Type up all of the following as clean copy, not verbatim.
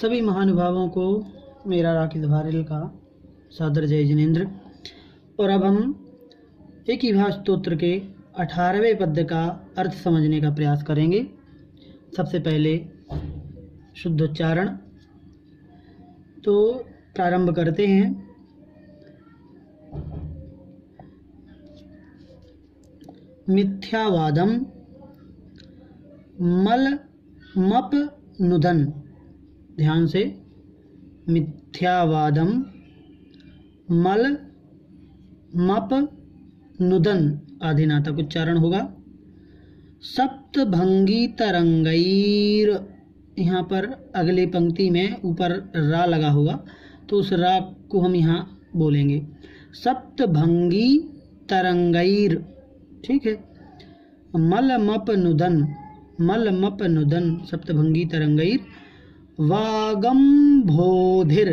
सभी महानुभावों को मेरा राकेश भारेल का सादर जय जिनेन्द्र। और अब हम एक ही भाव स्तोत्र के 18वें पद्य का अर्थ समझने का प्रयास करेंगे। सबसे पहले शुद्धोच्चारण तो प्रारंभ करते हैं। मिथ्यावादम मल मप नुदन, ध्यान से, मिथ्यावादम मल मप नुदन आधिनातक उच्चारण होगा। सप्तभंगी तरंगैर, यहाँ पर अगली पंक्ति में ऊपर रा लगा होगा तो उस रा को हम यहाँ बोलेंगे सप्तभंगी तरंगैर, ठीक है। मल मप नुदन, मल मप नुदन सप्तभंगी तरंगैर। वागम्भोधिर,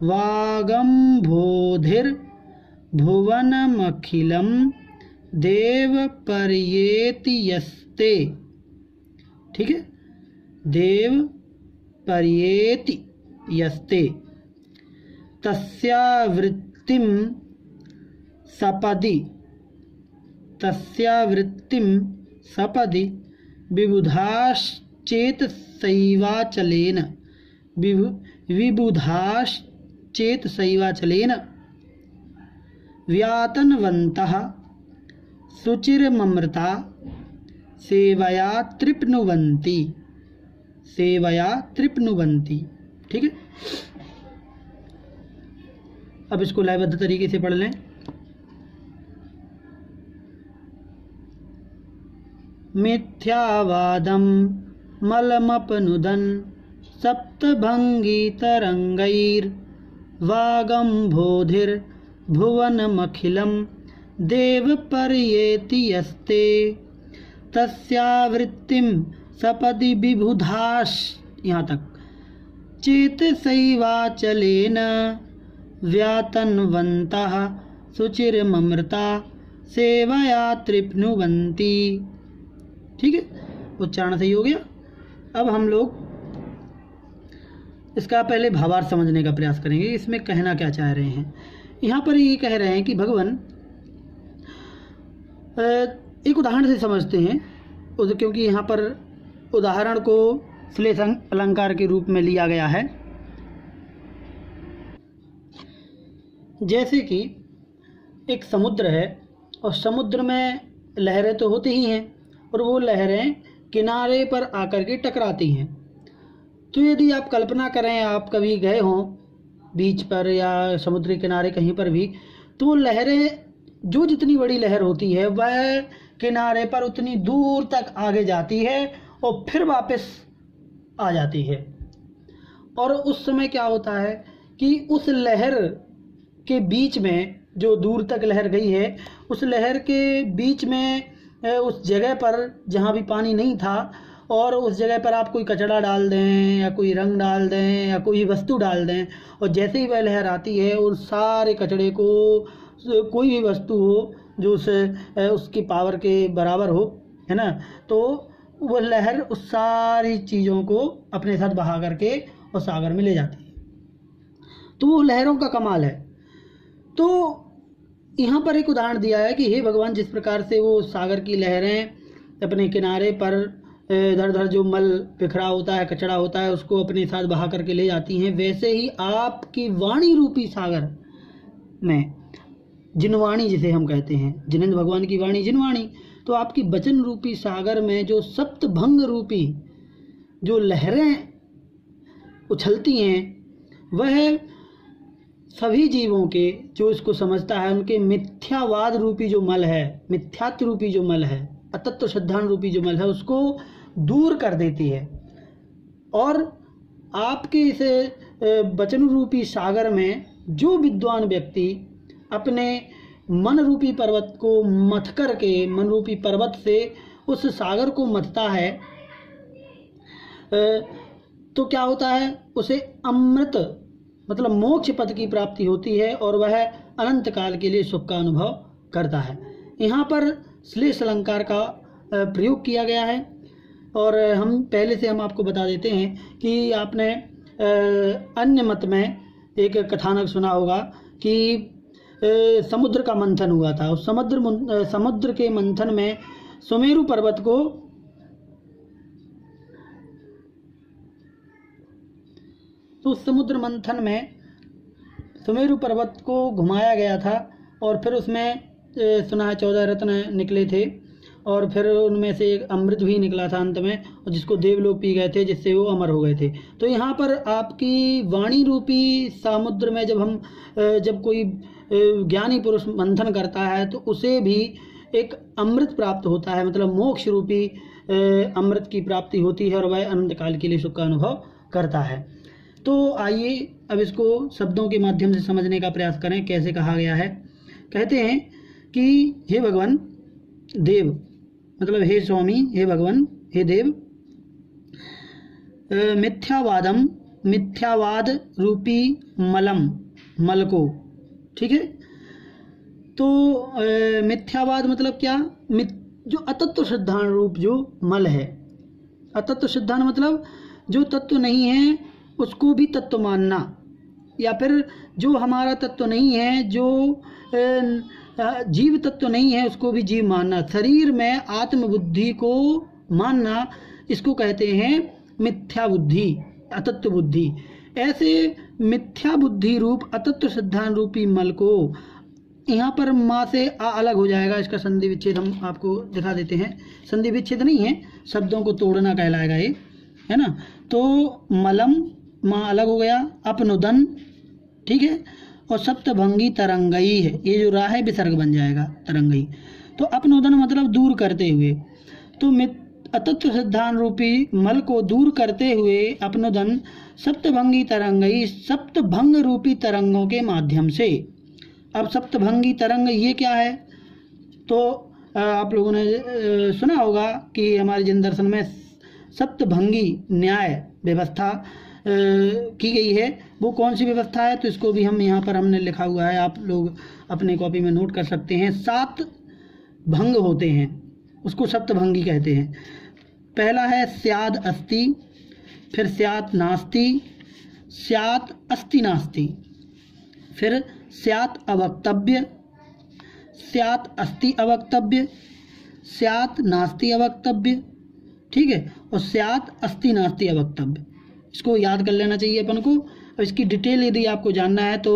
वागम्भोधिर भुवनमखिलं देव पर्येति यस्ते, ठीक है, देव पर्येति यस्ते। तस्यावृत्तिं सपदि, तस्यावृत्तिं सपदि विबुधाश्चेतसैवाचलेन, विबुधाश्चेतसैवाचलेन व्यातन्वन्तः शुचिर्ममृता सेवया तृप्नुवन्ति, सेवया तृप्नुवन्ति, ठीक है। अब इसको लयबद्ध तरीके से पढ़ लें। मिथ्यावादम मलमपनुदन सप्तभंगी तरंगैर वागम्भोधिर भुवनमखिलं देव पर्येति यस्ते। तस्यावृत्तिं सपदि विबुधाश, यहाँ तक, चेतसैवाचलेन व्यातन्वन्तः शुचिर्ममृता सेवया तृप्नुवन्ति, ठीक है। उच्चारण सही हो गया। अब हम लोग इसका पहले भावार्थ समझने का प्रयास करेंगे, इसमें कहना क्या चाह रहे हैं। यहाँ पर ये कह रहे हैं कि भगवान, एक उदाहरण से समझते हैं, क्योंकि यहाँ पर उदाहरण को श्लेष अलंकार के रूप में लिया गया है। जैसे कि एक समुद्र है और समुद्र में लहरें तो होती ही हैं और वो लहरें किनारे पर आकर के टकराती हैं। तो यदि आप कल्पना करें, आप कभी गए हों बीच पर या समुद्री किनारे कहीं पर भी, तो वो लहरें, जो जितनी बड़ी लहर होती है वह किनारे पर उतनी दूर तक आगे जाती है और फिर वापस आ जाती है। और उस समय क्या होता है कि उस लहर के बीच में, जो दूर तक लहर गई है, उस लहर के बीच में उस जगह पर जहाँ भी पानी नहीं था और उस जगह पर आप कोई कचड़ा डाल दें या कोई रंग डाल दें या कोई वस्तु डाल दें, और जैसे ही वह लहर आती है उस सारे कचड़े को, कोई भी वस्तु हो जो उसकी पावर के बराबर हो, है ना, तो वह लहर उस सारी चीज़ों को अपने साथ बहा करके और सागर में ले जाती है। तो वो लहरों का कमाल है। तो यहाँ पर एक उदाहरण दिया है कि हे भगवान, जिस प्रकार से वो सागर की लहरें अपने किनारे पर इधर उधर जो मल बिखरा होता है, कचड़ा होता है, उसको अपने साथ बहा करके ले जाती हैं, वैसे ही आपकी वाणी रूपी सागर में, जिनवाणी जिसे हम कहते हैं, जिनेंद्र भगवान की वाणी जिनवाणी, तो आपकी वचन रूपी सागर में जो सप्तभंग रूपी जो लहरें उछलती हैं, वह सभी जीवों के, जो इसको समझता है, उनके मिथ्यावाद रूपी जो मल है, मिथ्यात्व रूपी जो मल है, अतत्व श्रद्धान रूपी जो मल है, उसको दूर कर देती है। और आपके इस वचन रूपी सागर में जो विद्वान व्यक्ति अपने मन रूपी पर्वत को मथ करके, मन रूपी पर्वत से उस सागर को मथता है, तो क्या होता है, उसे अमृत मतलब मोक्ष पद की प्राप्ति होती है और वह अनंत काल के लिए सुख का अनुभव करता है। यहाँ पर श्लेष अलंकार का प्रयोग किया गया है। और हम पहले से हम आपको बता देते हैं कि आपने अन्य मत में एक कथानक सुना होगा कि समुद्र का मंथन हुआ था। उस समुद्र के मंथन में सुमेरु पर्वत को समुद्र मंथन में सुमेरु पर्वत को घुमाया गया था और फिर उसमें सुना है 14 रत्न निकले थे और फिर उनमें से एक अमृत भी निकला था अंत में, और जिसको देवलोक पी गए थे, जिससे वो अमर हो गए थे। तो यहाँ पर आपकी वाणी रूपी समुद्र में जब कोई ज्ञानी पुरुष मंथन करता है तो उसे भी एक अमृत प्राप्त होता है, मतलब मोक्ष रूपी अमृत की प्राप्ति होती है और वह अनंत काल के लिए सुख का अनुभव करता है। तो आइए अब इसको शब्दों के माध्यम से समझने का प्रयास करें। कैसे कहा गया है? कहते हैं कि हे भगवान देव, मतलब हे स्वामी, हे भगवान, हे देव, मिथ्यावाद रूपी मल को, ठीक है। तो मिथ्यावाद मतलब क्या? जो अतत्व सिद्धांत रूप जो मल है, अतत्व सिद्धांत मतलब जो तत्व नहीं है उसको भी तत्व मानना, या फिर जो हमारा तत्व नहीं है, जो जीव तत्व नहीं है उसको भी जीव मानना, शरीर में आत्मबुद्धि को मानना, इसको कहते हैं मिथ्या बुद्धि, अतत्व बुद्धि। ऐसे मिथ्या बुद्धि रूप अतत्व सिद्धांत रूपी मल को, यहाँ पर माँ से आ अलग हो जाएगा, इसका संधि विच्छेद हम आपको दिखा देते हैं। संधि विच्छेद नहीं है, शब्दों को तोड़ना कहलाएगा ये, है ना। तो मलम, माँ अलग हो गया, अपनुदन, ठीक है, और सप्तभंगी तरंगई है, ये जो रा है विसर्ग बन जाएगा तरंगई। तो अपनुदन मतलब दूर करते हुए, तो अतत्व सिद्धांत रूपी मल को दूर करते हुए अपनुदन सप्तभंगी तरंगई, सप्तभंग रूपी तरंगों के माध्यम से। अब सप्तभंगी तरंग ये क्या है? तो आप लोगों ने सुना होगा कि हमारे जैन दर्शन में सप्तभंगी न्याय व्यवस्था की गई है। वो कौन सी व्यवस्था है? तो इसको भी हम यहाँ पर हमने लिखा हुआ है, आप लोग अपने कॉपी में नोट कर सकते हैं। 7 भंग होते हैं, उसको सप्तभंगी कहते हैं। पहला है स्याद अस्ति, फिर स्यात नास्ति, स्यात अस्ति नास्ति, फिर स्यात अवक्तव्य, स्यात अस्ति अवक्तव्य, स्यात नास्ति अवक्तव्य, ठीक है, और स्यात अस्ति नास्ति अवक्तव्य। इसको याद कर लेना चाहिए अपन को। और इसकी डिटेल यदि आपको जानना है तो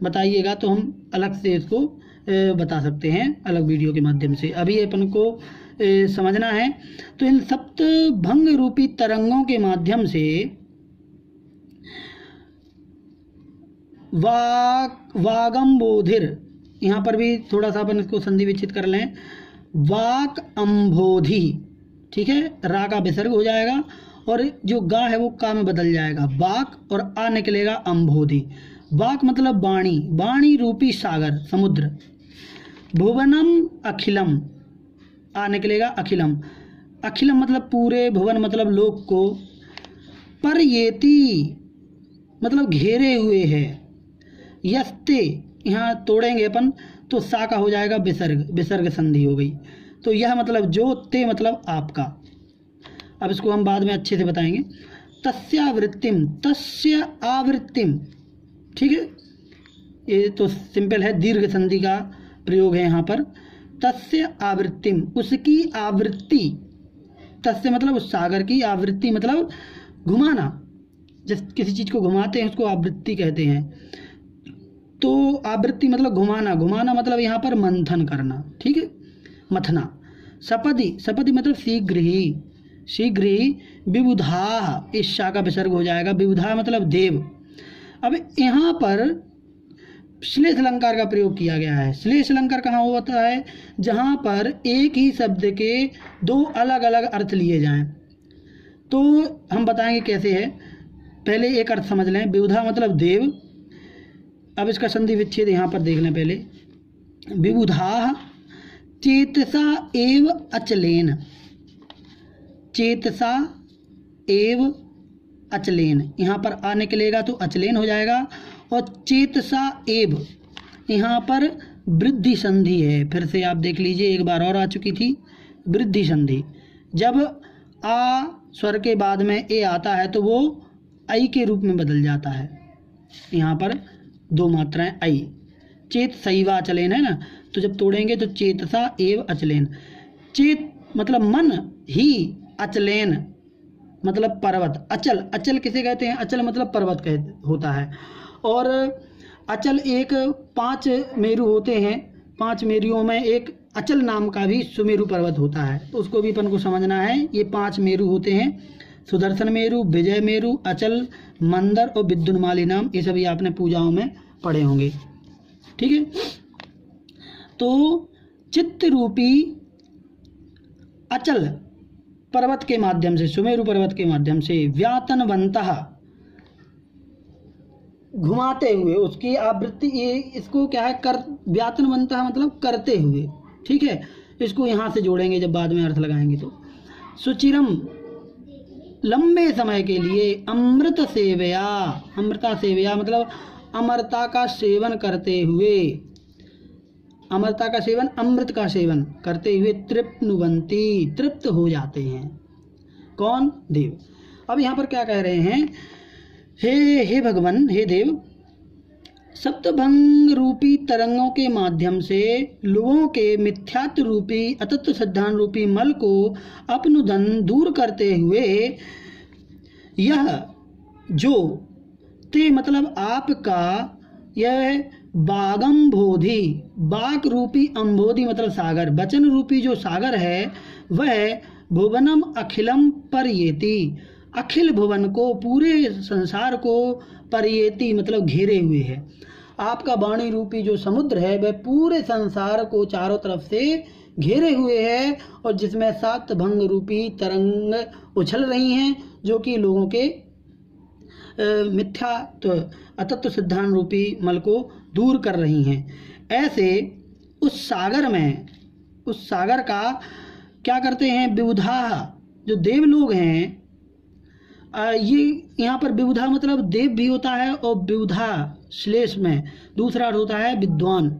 बताइएगा, तो हम अलग से इसको बता सकते हैं अलग वीडियो के माध्यम से। अभी अपन को समझना है। तो इन सप्त भंग रूपी तरंगों के माध्यम से वागम्बोधिर, यहाँ पर भी थोड़ा सा अपन इसको संधि विच्छेद कर लें, वाक अम्भोधि, ठीक है, रा का विसर्ग हो जाएगा और जो गा है वो का में बदल जाएगा, वाक, और आ निकलेगा अम्भोधि। वाक मतलब वाणी, वाणी रूपी सागर समुद्र। भुवनम अखिलम, आ निकलेगा अखिलम, अखिलम मतलब पूरे, भुवन मतलब लोक को, परयेति मतलब घेरे हुए है, यस्ते यहाँ तोड़ेंगे अपन तो सा का हो जाएगा विसर्ग, विसर्ग संधि हो गई। तो यह मतलब जो, ते मतलब आपका। अब इसको हम बाद में अच्छे से बताएंगे। तस्यावृत्तिम, तस्य आवृत्तिम, ठीक है, ये तो सिंपल है, दीर्घ संधि का प्रयोग है यहाँ पर। तस्य आवृत्तिम, उसकी आवृत्ति, तस्य मतलब उस सागर की, आवृत्ति मतलब घुमाना, जिस किसी चीज़ को घुमाते हैं उसको आवृत्ति कहते हैं। तो आवृत्ति मतलब घुमाना, घुमाना मतलब यहाँ पर मंथन करना, ठीक है, मथना। सपदि, सपदि मतलब शीघ्र ही, शीघ्र ही। विबुधा, इस शा का विसर्ग हो जाएगा, विबुधा मतलब देव। अब यहाँ पर श्लेष अलंकार का प्रयोग किया गया है। श्लेष अलंकार कहाँ होता है? जहाँ पर एक ही शब्द के 2 अलग अलग अर्थ लिए जाएं। तो हम बताएंगे कैसे है। पहले एक अर्थ समझ लें, विबुधा मतलब देव। अब इसका संधि विच्छेद यहाँ पर देख लें पहले। विबुधा चेतसा एव अचलेन, चेतसा एव अचलेन, यहाँ पर आ निकलेगा तो अचलेन हो जाएगा। और चेतसा एव, यहाँ पर वृद्धि संधि है, फिर से आप देख लीजिए, एक बार और आ चुकी थी वृद्धि संधि। जब आ स्वर के बाद में ए आता है तो वो आई के रूप में बदल जाता है। यहाँ पर दो मात्राएं आई। चेत सैवा अचलेन है ना, तो जब तोड़ेंगे तो चेतसा एव अचलेन। चेत मतलब मन ही, अचलेन मतलब पर्वत। अचल, अचल किसे कहते हैं? अचल मतलब पर्वत होता है। और अचल एक 5 मेरु होते हैं, 5 मेरुओं में एक अचल नाम का भी सुमेरु पर्वत होता है, तो उसको भी अपन को समझना है। ये 5 मेरु होते हैं, सुदर्शन मेरु, विजय मेरु, अचल, मंदर और विद्युन्माली नाम। ये सभी आपने पूजाओं में पढ़े होंगे, ठीक है। तो चित्त रूपी अचल पर्वत के माध्यम से, सुमेरु पर्वत के माध्यम से व्यातनवंतः घुमाते हुए, उसकी आवृत्ति, ये इसको क्या है, कर, व्यातनवंतः मतलब करते हुए, ठीक है। इसको यहाँ से जोड़ेंगे जब बाद में अर्थ लगाएंगे तो। सुचिरम लंबे समय के लिए, अमृत सेवया, अमृता सेवया मतलब अमरता का सेवन करते हुए, अमरता का सेवन, अमृत का सेवन करते हुए तृप्नुवंती, तृप्त हो जाते हैं। कौन? देव। अब यहाँ पर क्या कह रहे हैं? हे भगवान, हे देव, सप्तभंग रूपी तरंगों के माध्यम से लोगों के मिथ्यात्व रूपी, अतत्व सिद्धांत रूपी मल को अपनुदन दूर करते हुए, यह जो ते मतलब आपका यह बागम्बोधि, बाक रूपी अम्बोधि मतलब सागर, वचन रूपी जो सागर है वह भुवनम अखिलम परयेति, अखिल भुवन को, पूरे संसार को, परयेति मतलब घेरे हुए है। आपका वाणी रूपी जो समुद्र है वह पूरे संसार को चारों तरफ से घेरे हुए है, और जिसमें 7 भंग रूपी तरंग उछल रही हैं जो कि लोगों के मिथ्यात्व, अतत्व सिद्धांत रूपी मल को दूर कर रही हैं। ऐसे उस सागर में, उस सागर का क्या करते हैं? विबुधा, जो देव लोग हैं, ये यहाँ पर विबुधा मतलब देव भी होता है, और विबुधा श्लेष में दूसरा अर्थ होता है विद्वान,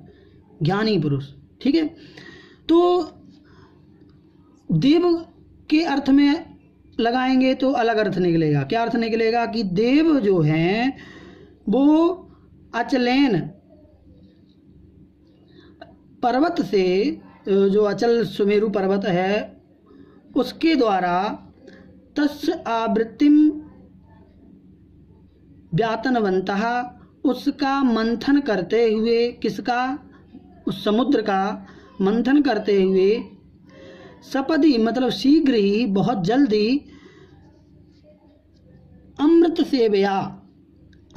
ज्ञानी पुरुष, ठीक है। तो देव के अर्थ में लगाएंगे तो अलग अर्थ निकलेगा। क्या अर्थ निकलेगा? कि देव जो हैं वो अचलेन पर्वत से, जो अचल सुमेरु पर्वत है उसके द्वारा तस्य आवृत्तिम व्यातनवंतः, उसका मंथन करते हुए, किसका? उस समुद्र का मंथन करते हुए, सपदी मतलब शीघ्र ही, बहुत जल्दी, अमृत सेवया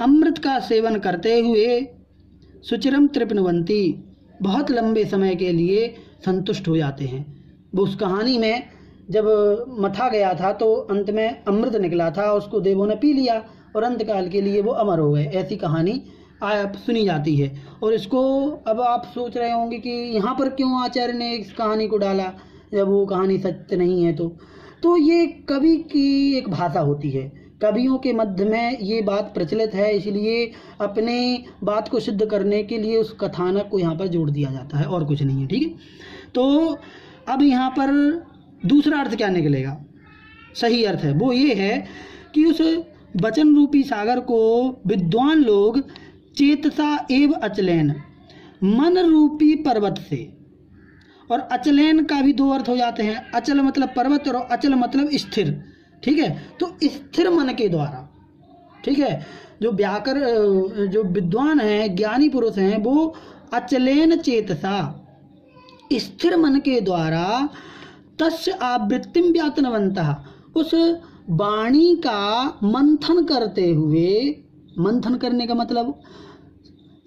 अमृत का सेवन करते हुए, सुचिरम तृप्नुवंती बहुत लंबे समय के लिए संतुष्ट हो जाते हैं। वो उस कहानी में जब मथा गया था तो अंत में अमृत निकला था, उसको देवों ने पी लिया और अंत काल के लिए वो अमर हो गए। ऐसी कहानी सुनी जाती है। और इसको अब आप सोच रहे होंगे कि यहाँ पर क्यों आचार्य ने इस कहानी को डाला जब वो कहानी सत्य नहीं है। तो ये कवि की एक भाषा होती है, कवियों के मध्य में ये बात प्रचलित है, इसलिए अपने बात को सिद्ध करने के लिए उस कथानक को यहाँ पर जोड़ दिया जाता है और कुछ नहीं है, ठीक है। तो अब यहाँ पर दूसरा अर्थ क्या निकलेगा? सही अर्थ है वो ये है कि उस वचन रूपी सागर को विद्वान लोग चेतसा एव अचलेन, मन रूपी पर्वत से, और अचलेन का भी 2 अर्थ हो जाते हैं, अचल मतलब पर्वत और अचल मतलब स्थिर, ठीक है। तो स्थिर मन के द्वारा, ठीक है, जो विद्वान हैं, ज्ञानी पुरुष हैं, वो अचलेन चेतसा स्थिर मन के द्वारा तस्य आवृत्तिम व्यातनवंतः, उस वाणी का मंथन करते हुए, मंथन करने का मतलब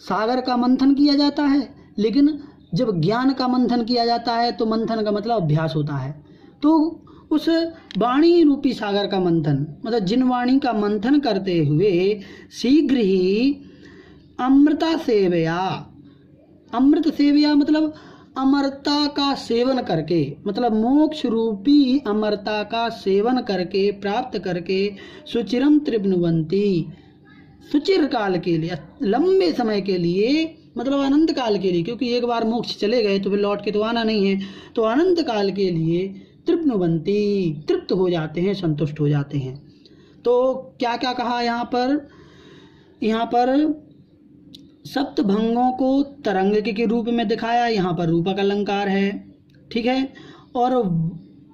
सागर का मंथन किया जाता है, लेकिन जब ज्ञान का मंथन किया जाता है तो मंथन का मतलब अभ्यास होता है। तो उस वाणी रूपी सागर का मंथन मतलब जिन वाणी का मंथन करते हुए शीघ्र ही अमृता सेवया, अमृत सेवया मतलब अमरता का सेवन करके, मतलब मोक्ष रूपी अमरता का सेवन करके, प्राप्त करके, सुचिरम तृप्नुवंती, सुचिर काल के लिए, लंबे समय के लिए, मतलब अनंत काल के लिए, क्योंकि एक बार मोक्ष चले गए तो फिर लौट के तो आना नहीं है, तो अनंत काल के लिए तृप्नुवंती, तृप्त तृप्त हो जाते हैं, संतुष्ट हो जाते हैं। तो क्या क्या कहा यहाँ पर सप्तभंगों को तरंग के रूप में दिखाया, यहाँ पर रूपक अलंकार है, ठीक है। और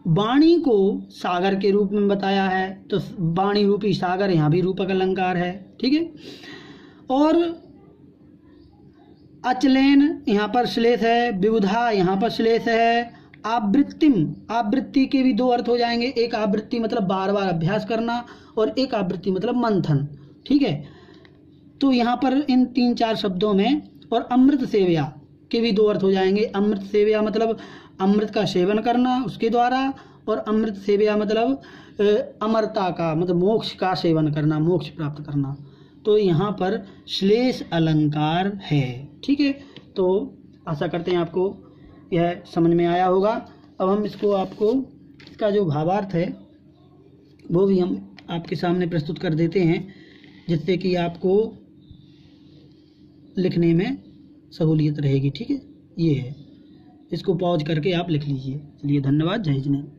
वाणी को सागर के रूप में बताया है, तो वाणी रूपी सागर यहाँ भी रूपक अलंकार है, ठीक है। और अचलेन यहाँ पर श्लेष है, विबुधा यहाँ पर श्लेष है, आवृत्तिम, आवृत्ति के भी दो अर्थ हो जाएंगे, एक आवृत्ति मतलब बार बार अभ्यास करना और एक आवृत्ति मतलब मंथन, ठीक है। तो यहाँ पर इन 3-4 शब्दों में, और अमृत सेवया के भी दो अर्थ हो जाएंगे। अमृत सेवया मतलब अमृत का सेवन करना उसके द्वारा, और अमृत सेवया मतलब अमरता का मतलब मोक्ष का सेवन करना, मोक्ष प्राप्त करना। तो यहाँ पर श्लेष अलंकार है, ठीक है। तो आशा करते हैं आपको यह समझ में आया होगा। अब हम आपको इसका जो भावार्थ है वो भी हम आपके सामने प्रस्तुत कर देते हैं, जिससे कि आपको लिखने में सहूलियत रहेगी, ठीक है। ये है, इसको पॉज करके आप लिख लीजिए। चलिए, धन्यवाद, जय हिंद।